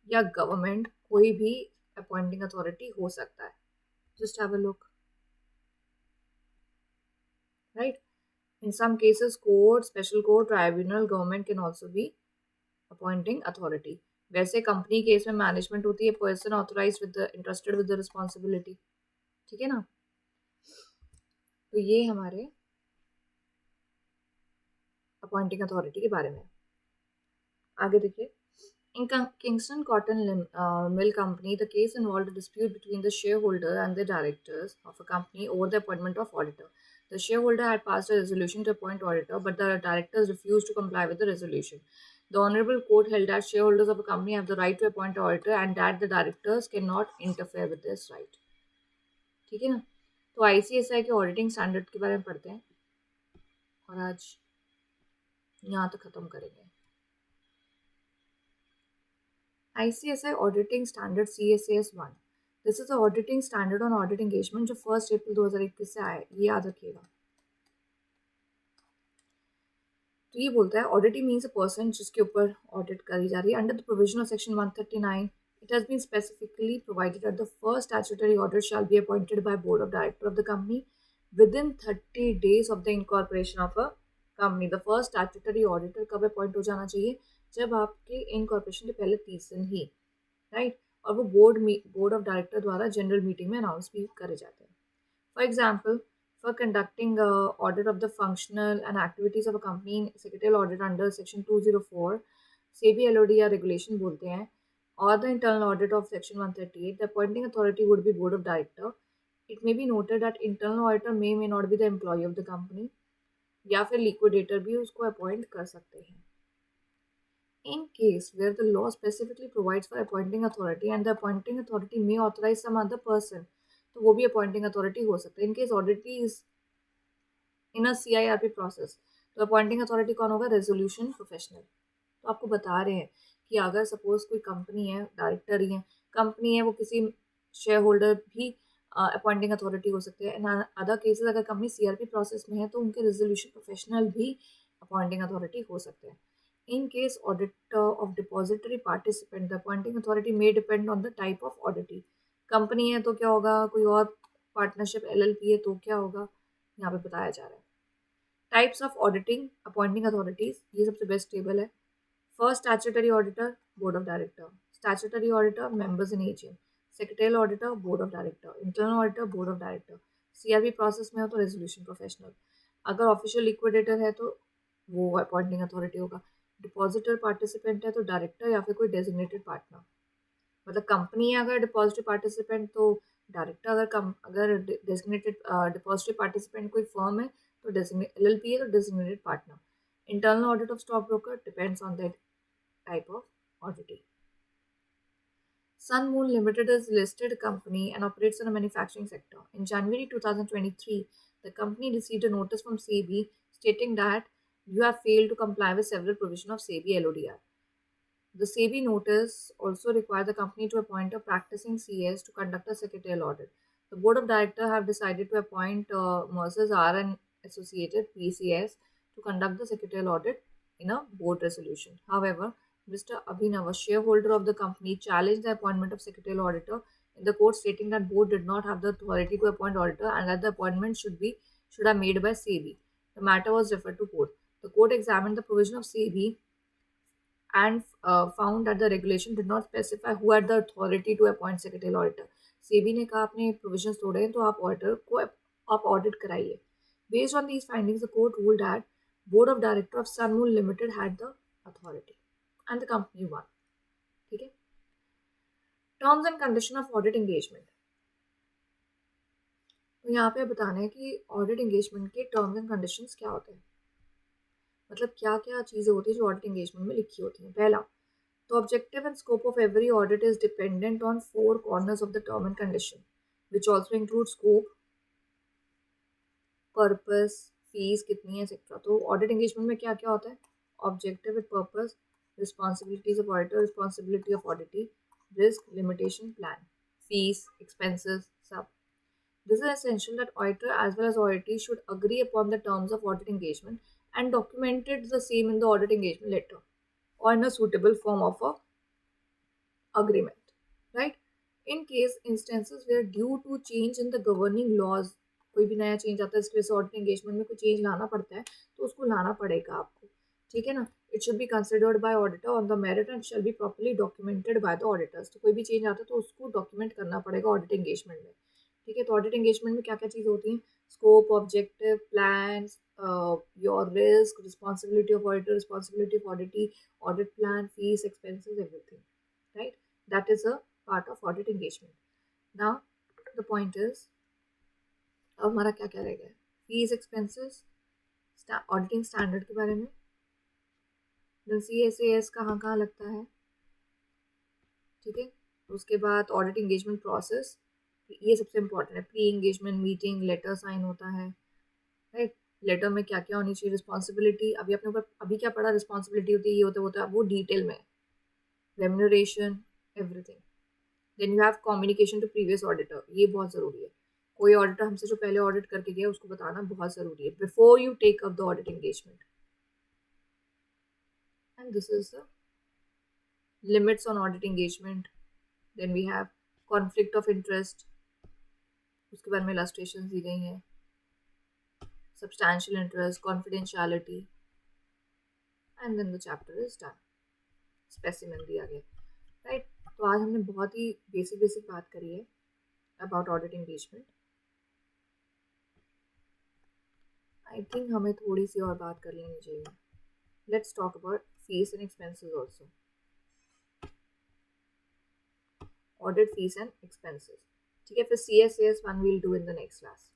[SPEAKER 1] या गवर्नमेंट कोई भी अपॉइंटिंग अथॉरिटी हो सकता है. Just have a look. Right? in some cases court, special court, tribunal, government can also be appointing authority. वैसे कंपनी केस में मैनेजमेंट होती है, person authorised with the interested with the responsibility. ठीक है ना? तो ये हमारे अपॉइंटिंग अथॉरिटी के बारे में. आगे देखिए. In Kingston Cotton Mill Company, the case involved a dispute between the shareholder and the directors of a company over the appointment of auditor. The shareholder had passed a resolution to appoint auditor, but the directors refused to comply with the resolution. The Honorable Court held that shareholders of a company have the right to appoint auditor and that the directors cannot interfere with this right. ठीक है ना? तो ICSI के ऑडिटिंग स्टैंडर्ड के बारे में पढ़ते हैं और आज यहाँ तक खत्म करेंगे. ICSI Auditing Standard CSAS 1. This is the auditing standard on audit engagement जो 1 अप्रैल 2021 से आया है, ये याद रखिएगा. तो ये बोलता है ऑडिटिंग मीन्स अ पर्सन जिसके ऊपर ऑडिट करी जा रही है. Under the provision of section 139 it has been specifically provided that the first statutory auditor shall be appointed by board of director of the company within 30 days of the incorporation of a company. The first statutory auditor कब अपॉइंट हो जाना चाहिए? जब आपके इनकॉर्पोरेशन के पहले 30 दिन ही. राइट? और वो बोर्ड ऑफ डायरेक्टर द्वारा जनरल मीटिंग में अनाउंस भी करे जाते हैं. For example, for conducting audit of the functional and activities of a company in secretarial audit under section 204 SEBI LOD या रेगुलेशन बोलते हैं, और the internal audit of section 138, the appointing authority would be board of director. It may be noted that internal auditor may not be the employ of the company, या फिर लिक्विडेटर भी उसको अपॉइंट कर सकते हैं. In case where the law specifically provides for appointing authority and the appointing authority may authorize some other person, तो वो भी appointing authority हो सकता है. In case authority is in a CIRP process, तो appointing authority कौन होगा? Resolution professional. तो आपको बता रहे हैं कि अगर सपोज कोई कंपनी है, डायरेक्टर ही है, कंपनी है, वो किसी शेयर होल्डर भी अपॉइंटिंग अथॉरिटी हो सकते हैं. इन अदर केसेस अगर कंपनी CRP प्रोसेस में है तो उनके रेजोल्यूशन प्रोफेशनल भी अपॉइंटिंग अथॉरिटी हो सकते हैं. In case auditor of depository participant, the appointing authority may depend on the type of auditee. Company है तो क्या होगा, कोई और पार्टनरशिप एलएलपी है तो क्या होगा, यहाँ पे बताया जा रहा है. Types of auditing appointing authorities, ये सबसे बेस्ट टेबल है. First statutory auditor, board of director. Statutory auditor, members in AGM. Secretarial auditor, board of director. Internal auditor, board of director. CRB process में हो तो रेजोल्यूशन प्रोफेशनल. अगर ऑफिशियल लिक्विडेटर है तो वो अपॉइंटिंग अथॉरिटी होगा. डिपॉजिटर पार्टिसिपेंट है तो डायरेक्टर या फिर कोई डेजिग्नेटेड पार्टनर. मतलब कंपनी है अगर डिपॉजिटरी पार्टिसिपेंट तो डायरेक्टर, अगर डेजिग्नेटेड डिपॉजिटरी पार्टिसिपेंट कोई फर्म है तो डेजिग्नेट एलएलपी है तो designated partner. Internal audit of stock broker depends on that type of auditing. Sun Moon Limited is a listed company and operates in a manufacturing sector. In January 2023, the company received a notice from SEBI stating that you have failed to comply with several provisions of SEBI LODR. The SEBI notice also required the company to appoint a practicing CS to conduct a secretarial audit. The board of directors have decided to appoint Mercers R and Associated (PCS) to conduct the secretarial audit in a board resolution. However, Mr. Abhinav, a shareholder of the company, challenged the appointment of secretarial auditor in the court, stating that board did not have the authority to appoint auditor and that the appointment should have made by SEBI. The matter was referred to court. The court examined the provision of SEBI and found that the regulation did not specify who had the authority to appoint secretarial auditor. SEBI ने कहा आपने प्रोविजंस तोड़े हैं तो आप ऑडिटर को आप ऑडिट कराइए. Based on these findings, the court ruled that board of director of Sun Moon Limited had the authority and the company won. ठीक है. Terms and condition of audit engagement. तो यहाँ पे बताना है कि ऑडिट एंगेजमेंट के टर्म्स एंड कंडीशंस क्या होते हैं, मतलब क्या क्या चीज़ें होती है जो ऑडिट एंगेजमेंट में लिखी होती हैं. पहला, the objective and scope of every audit is dependent on four corners of the term and condition, which also include scope, purpose, fees कितनी है, etc. तो ऑडिट एंगेजमेंट में क्या क्या होता है, objective with purpose, responsibilities of auditor, responsibility of auditee, risk, limitation, plan, fees, expenses, सब. This is essential that auditor as well as auditee should agree upon the terms of audit engagement and documented the same in the audit engagement letter or in a suitable form of a agreement, right? In case instances where due to change in the governing laws, कोई भी नया चेंज आता है इसकी वजह से ऑडिट एंगेजमेंट में कोई चेंज लाना पड़ता है तो उसको लाना पड़ेगा आपको. ठीक है ना. It should be considered bye auditor on the merit and shall be properly documented by the auditors. तो कोई भी चेंज आता है तो उसको डॉक्यूमेंट करना पड़ेगा ऑडिट एंगेजमेंट में. ठीक है. तो ऑडिट एंगेजमेंट में क्या क्या चीज़ होती हैं, scope, objective, plan, your risk, responsibility of auditor, responsibility of auditee, audit plan, fees, expenses, everything, right? That is a part of audit engagement. Now the point is, अब हमारा क्या क्या रह गया, फीस, एक्सपेंसेस, ऑडिटिंग स्टैंडर्ड के बारे में, देन CSAS कहाँ कहाँ लगता है. ठीक है. उसके बाद ऑडिट एंगेजमेंट प्रोसेस, ये सबसे इम्पोर्टेंट है. Pre engagement meeting, letter sign होता है, राइट. लेटर में क्या क्या होनी चाहिए, रिस्पॉन्सिबिलिटी, अभी अपने ऊपर अभी क्या पड़ा, रिस्पॉन्सिबिलिटी होती है, ये होता है वो डिटेल में, remuneration, everything. Then you have communication to previous auditor, ये बहुत ज़रूरी है. कोई ऑडिटर हमसे जो पहले ऑडिट करके गया उसको बताना बहुत ज़रूरी है before you take up the audit engagement. And this is the limits on audit engagement. Then we have conflict of interest, उसके बारे में इलस्ट्रेशन दी गई हैं. Substantial interest, confidentiality, and then the chapter is done. Specimen दिया गया, राइट. तो आज हमने बहुत ही बेसिक बात करी है about audit engagement. I think हमें थोड़ी सी और बात कर लेनी चाहिए. Let's talk about fees and expenses also. Audit fees and expenses. ठीक है. फिर CSAS 1 we'll do in the next class.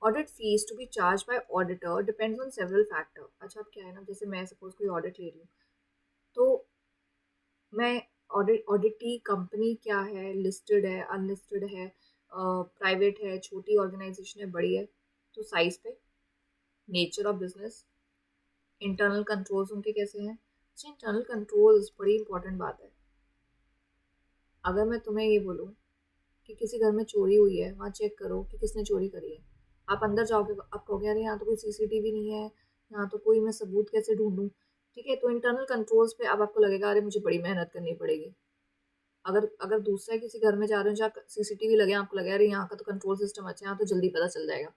[SPEAKER 1] Audit fees to be charged by auditor depends on several factor. अच्छा, अब क्या है ना, जैसे मैं सपोज कोई ऑडिट ले रही हूँ तो मैं ऑडिटी कंपनी क्या है, लिस्टेड है, अनलिस्टेड है, प्राइवेट है, छोटी ऑर्गेनाइजेशन है, बड़ी है, तो साइज पे, nature of business, internal controls उनके कैसे हैं. अच्छा, इंटरनल कंट्रोल्स बड़ी इंपॉर्टेंट बात है. अगर मैं तुम्हें ये बोलूँ कि किसी घर में चोरी हुई है, वहाँ चेक करो कि किसने चोरी करी है. आप अंदर जाओगे, आप कहोगे अरे यहाँ तो कोई CCTV नहीं है, यहाँ तो कोई, मैं सबूत कैसे ढूंढूं. ठीक है, तो इंटरनल कंट्रोल्स पे अब आपको लगेगा अरे मुझे बड़ी मेहनत करनी पड़ेगी। अगर अगर दूसरे किसी घर में जा रहे हो जहाँ सीसीटीवी लगे, आपको लगे अरे यहाँ का तो कंट्रोल सिस्टम अच्छा है, यहाँ तो जल्दी पता चल जाएगा।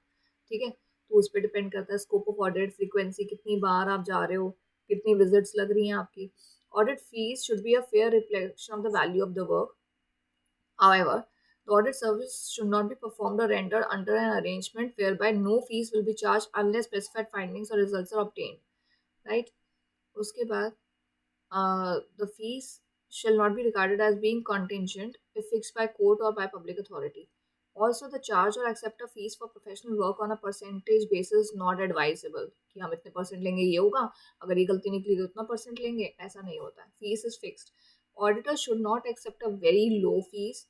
[SPEAKER 1] ठीक है, तो उस पर डिपेंड करता है स्कोप ऑफ ऑडिट, फ्रीक्वेंसी, कितनी बार आप जा रहे हो, कितनी विजिट्स लग रही हैं आपकी। Audit fees should be a fair reflection of the value of the work. However, the audit service should not be performed or rendered under an arrangement whereby no fees will be charged unless specified findings or results are obtained. Right? उसके बाद the fees shall not be regarded as being contingent if fixed by court or by public authority. Also, the charge or accept of fees for professional work on a percentage basis not advisable कि हम इतने परसेंट लेंगे ये होगा, अगर ये गलती निकली तो इतना परसेंट लेंगे, ऐसा नहीं होता है। Fees is fixed. Auditors should not accept a very low fees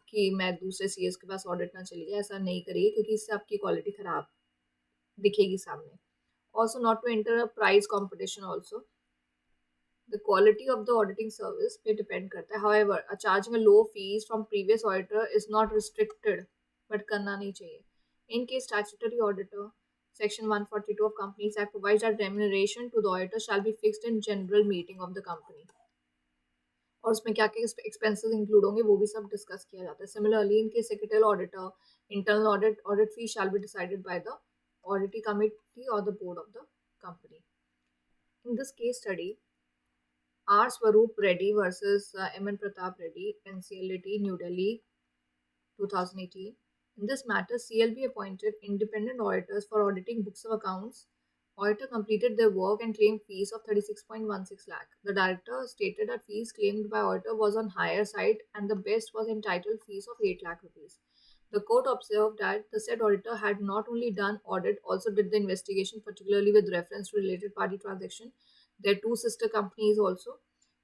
[SPEAKER 1] कि मैं दूसरे सीएस के पास ऑडिट ना चली जाए, ऐसा नहीं करिए क्योंकि इससे आपकी क्वालिटी खराब दिखेगी सामने। Also not to enter a price competition also. The quality of the auditing service पे डिपेंड करता है। However a charging a low fees from previous auditor is not restricted, but करना नहीं चाहिए। In case statutory auditor Section 142 of Companies Act provides that remuneration to the auditor shall be fixed in general meeting of the company. और उसमें क्या क्या एक्सपेंसेस इंक्लूड होंगे वो भी सब डिस्कस किया जाता है। सिमिलरली इनके secretarial auditor internal audit fee shall be decided by the auditing committee और the board of the company. In this case study R Swaroop Reddy versus M N Pratap Reddy NCLAT New Delhi 2018. In this matter, CLB appointed independent auditors for auditing books of accounts. Auditor completed their work and claimed fees of 36.16 lakh. The director stated that fees claimed by auditor was on higher side and the best was entitled fees of 8 lakh rupees. The court observed that the said auditor had not only done audit, also did the investigation, particularly with reference to related party transaction. Their two sister companies also.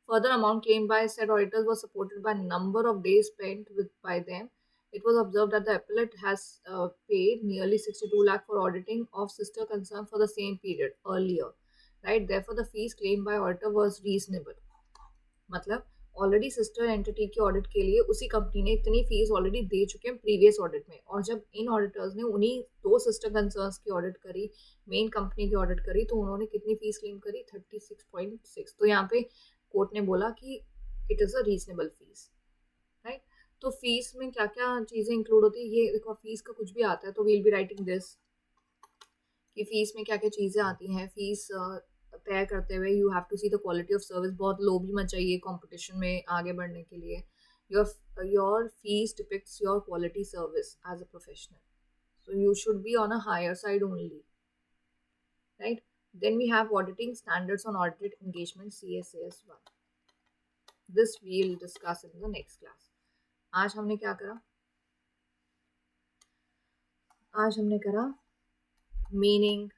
[SPEAKER 1] Further amount claimed by said auditors was supported by number of days spent with by them. It was observed that the appellate has paid nearly 62 lakh for auditing of sister concern for the same period earlier. Right? Therefore, the fees claimed by auditor was reasonable. मतलब ऑलरेडी सिस्टर एंटिटी के ऑडिट के लिए उसी कंपनी ने इतनी फीस ऑलरेडी दे चुके हैं प्रीवियस ऑडिट में, और जब इन ऑडिटर्स ने उन्हीं दो सिस्टर कंसर्न्स की ऑडिट करी, मेन कंपनी की ऑडिट करी, तो उन्होंने कितनी फीस क्लेम करी 36.6। तो यहाँ पे कोर्ट ने बोला कि it is a reasonable fees. Right? तो फीस में क्या क्या चीज़ें इंक्लूड होती है, ये देखो फीस का कुछ भी आता है तो वील बी राइटिंग दिस कि फीस में क्या क्या चीज़ें आती हैं। फीस तय करते हुए you have to see the quality of service, बहुत लो भी मत चाहिए कंपटीशन में आगे बढ़ने के लिए। Your fees depicts your quality service as a professional, so you should be on a higher side only, right? Then we have auditing standards on audited engagement, CSAS1. This we'll discuss in the next class. आज हमने क्या करा? आज हमने करा मीनिंग,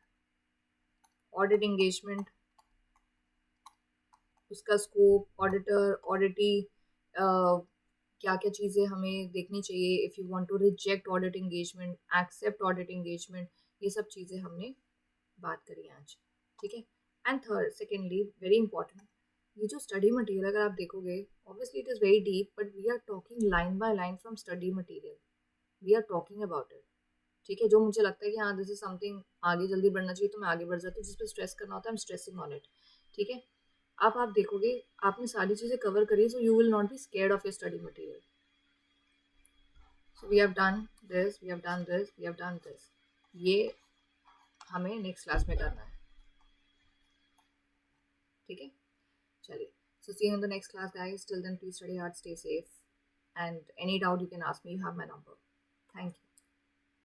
[SPEAKER 1] ऑडिट एंगेजमेंट, उसका स्कोप, ऑडिटर, ऑडिटी, क्या क्या चीज़ें हमें देखनी चाहिए if you want to reject audit engagement, accept audit engagement, ये सब चीज़ें हमने बात करी आज। ठीक है। And third secondly very important, ये जो स्टडी मटेरियल अगर आप देखोगे obviously it is very deep, but we are talking line by line from study material, we are talking about it. ठीक है, जो मुझे लगता है कि हाँ दिस इज समथिंग आगे जल्दी बढ़ना चाहिए तो मैं आगे बढ़ जाती हूँ, जिस पर स्ट्रेस करना होता है I am stressing on it. ठीक है, अब आप देखोगे आपने सारी चीज़ें कवर करी, so you will not be scared of your study material. So we have done this, we have done this, we have done this, ये हमें नेक्स्ट क्लास में करना है। ठीक है, चलिए, so see you in the next class guys. Till then please study hard, stay safe, and any doubt you can ask me, you have my number. Thank you.